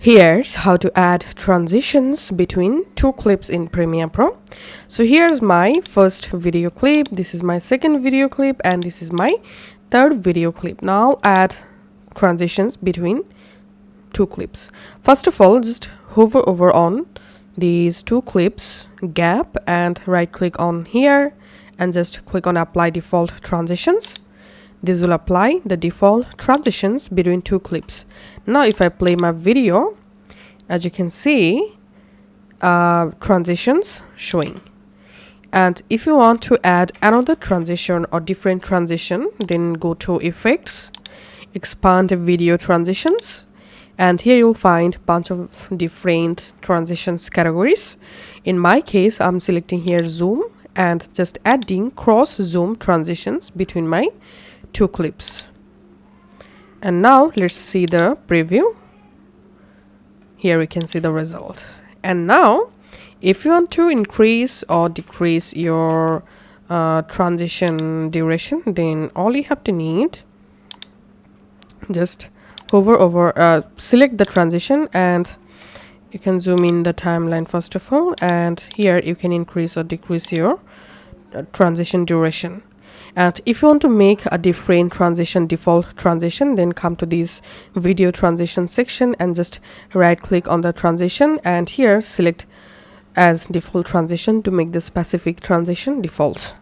Here's how to add transitions between two clips in Premiere Pro. So here's my first video clip, this is my second video clip, and this is my third video clip. Now add transitions between two clips. First of all, just hover over on these two clips gap and right click on here and just click on apply default transitions. This will apply the default transitions between two clips. Now if I play my video, as you can see, transitions showing. And if you want to add another transition or different transition, then go to effects, expand video transitions, and here you'll find a bunch of different transitions categories. In my case, I'm selecting here zoom and just adding cross zoom transitions between my two clips. And now let's see the preview. Here we can see the result. And now if you want to increase or decrease your transition duration, then all you have to need, just hover over, select the transition, and you can zoom in the timeline first of all, and here you can increase or decrease your transition duration. And if you want to make a different transition, default transition, then come to this video transition section and just right click on the transition and here select as default transition to make the specific transition default.